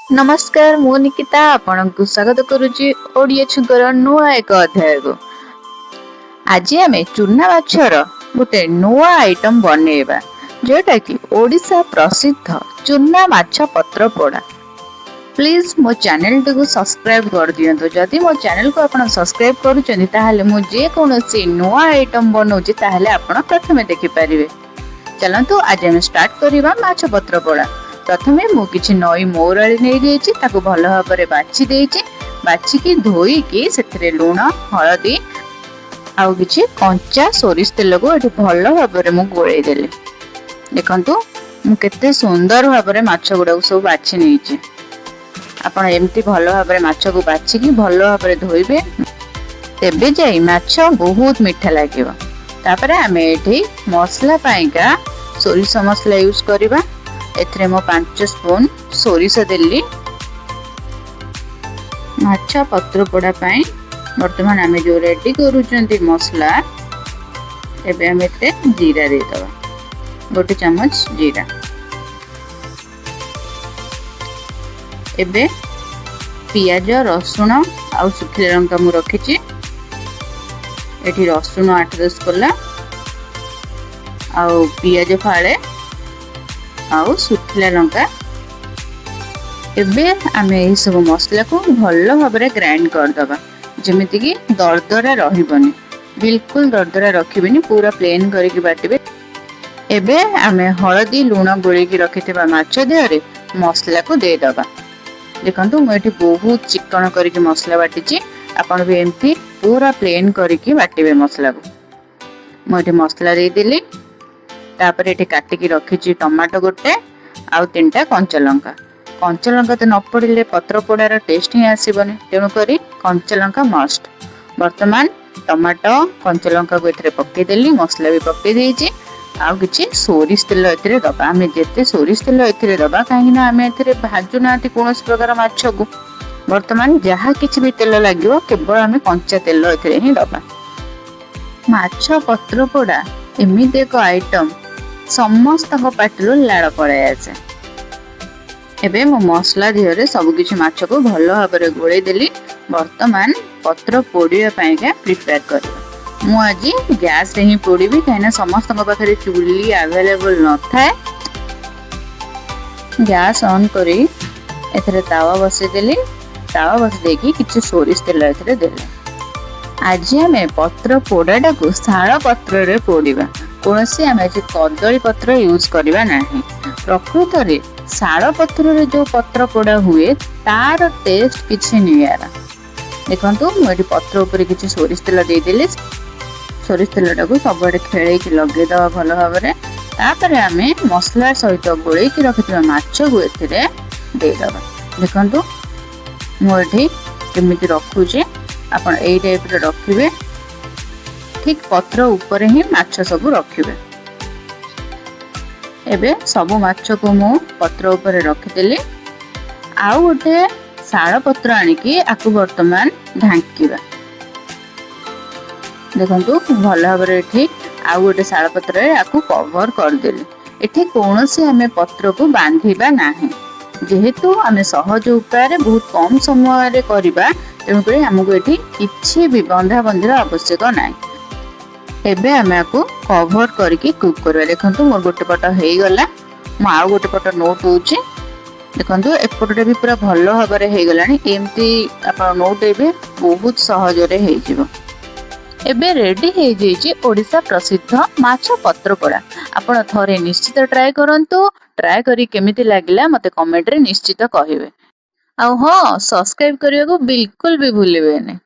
नमस्कार मु निकिता आपण को स्वागत करुच्ची ओडिया छुकर नुआ एक अध्याय को। आज आम चूना माछर गोटे नुआ आइटम बनैबा जोटा कि ओडिशा प्रसिद्ध चूना माछ पत्र पोड़ा। प्लीज मो चैनल टी को सब्सक्राइब कर दियंतु। जदि मो चैनल को आपण सब्सक्राइब करूचंदी ताहाले मु जे कोनोसी नुआ आइटम बनौची ताहाले आपण प्रथमे देखि परिबे। चलंतु आज हम स्टार्ट करिबा माछ पत्र पोड़ा। प्रथमे मु किछि नई मौराली नै जाइछि ताको भल भाबरे बाछि देइछि। बाछिकी धोईकी सेथिरे लूण हळदी आउ किछि कंचा सोरिष तेल को एठी भल भाबरे मु गोळेइ देली। देखंतु मु केते सुंदर भाबरे माछ गुडा सब बाछि नैछि। आपण एम्ति भल भाबरे माछ को बाछिकी भल भाबरे धोइबे तेबे जाई माछ बहुत मीठा लागिबो। तापरे आमे एठी मसला पाइका सोरिष मसला यूज करिबा। एथरे मो 5 स्पून सोरिष देली माछ पत्र पोड़ा पाई। वर्तमान आमे जो रेडी करूचंती मसला एबे हम एते जीरा दे दबा गोटे चम्मच जीरा। एबे पियाज रसुण आउ सुखिला लंका मु रखिछि। एठी रसुण 8-10 कोला आउ पियाज फाळे आउ सुखिला लंका। एबे आमे ए सब मसला को भल भाबरे ग्राइंड कर दबा जेमिति कि दरदरा रहिबनी। बिल्कुल दरदरा रखिबेनी, पूरा प्लेन करके बाटिबे। एबे आमे हळदी लूण गोळी की रखितबा माछ देहरे मसला को दे दबा। देखंतु म एठी बहुत चिकन करके मसला बाटिची। आपण भी एम्ति पूरा प्लेन करके बाटिबे मसला को। म एठी मसला दे देली। तापर एठी काटी की रखिची टमाटो गोटे आउ 3टा कंचा लंका। कंचा लंका तो न पड़िले पत्र पोड़ार टेस्ट ही आसीबनी, तेणु करी कंचा लंका मस्ट। वर्तमान टमाटो कंचा लंका को एथरे पक्के देली, मसला भी पक्के देइची। आउ किछि सोरिष तेल एथरे दबा। आमे जेते सोरिष तेल एथरे दबा काहे ना आमे एथरे भाजु नाती कोनोस प्रकार माछ को। वर्तमान जहा किछि भी तेल लागिवो केवल आमे कंचा तेल एथरे ही दबा। माछ पत्र पोड़ा एमिति एक आइटम समस्त पाटिलु लाड़ पड़ाई आसे। एबे मो मसला दिहरे सब किछि माछ को भल भाबरे गोळेइ देली। वर्तमान पत्र पोड़िया पाई का प्रिपेयर करबा। मु आज गैस रे ही पोड़ीबी काहेना समस्त पाखरे चुल्ली अवेलेबल न थाए। गैस ऑन करी एथरे तावा बसे देली। तावा बस देकी किछि सोरिष तेल एथरे देली। आज हमें पत्र पोड़ाटा को शाल पत्र रे पोड़ीबा। कोनोसी आमे जे कदली पत्र यूज करबा नाही। प्रकृत रे शाल पत्र रे जो पत्र पोड़ा हुए तार टेस्ट किछि नियारा। देखंतु म एठी पत्र ऊपर किछि सोरिष तेल दे देली। सोरिष तेलटा को सबडे खेळै कि लगे दवा भलो भाबरे। तापर आमे मसला सहित गोळै कि रखितबा माछ को एथिरे दे दबा। देखंतु म एठी केमिति रखुचे आपण एई टाइप रे रखिबे। ठीक पत्र ऊपर ही माछ सब रखिबे। एबे सब माछ को मु पत्र ऊपर रखिदेली। आउ गोटे शाल पत्र आनिकी आकु वर्तमान ढांकीबा। देखंतु भल भाबरे एठी आउ गोटे शाल पत्र रे आकु कवर कर देली। एठी कोनोसी हमें पत्र को बांधिबा नाही। जेहेतु आमे सहज उपाय बहुत कम समय रे करिबा तेणु करी हमको एठी किछि भी बंधा बंधीर आवश्यक नाही। एबे आमे आकु कवर करके कुक करबा। देखंतु मोर गोटे पट हेई गला। म आ गोटे पट नोट होउची। देखंतु एपटटे भी पूरा भल भाबरे हेई गलानी। एम्ति आपण नोट एबे बहुत सहज रे हेई जिवो। एबे रेडी हेई जेइची ओडिशा प्रसिद्ध माछ पत्र पोड़ा। आपण थरे निश्चित ट्राई करंतु। ट्राई करी केमिति लागिला मते कमेंट रे निश्चित कहिबे। आ हां सब्सक्राइब करिया को बिल्कुल भी भूलिबेनी।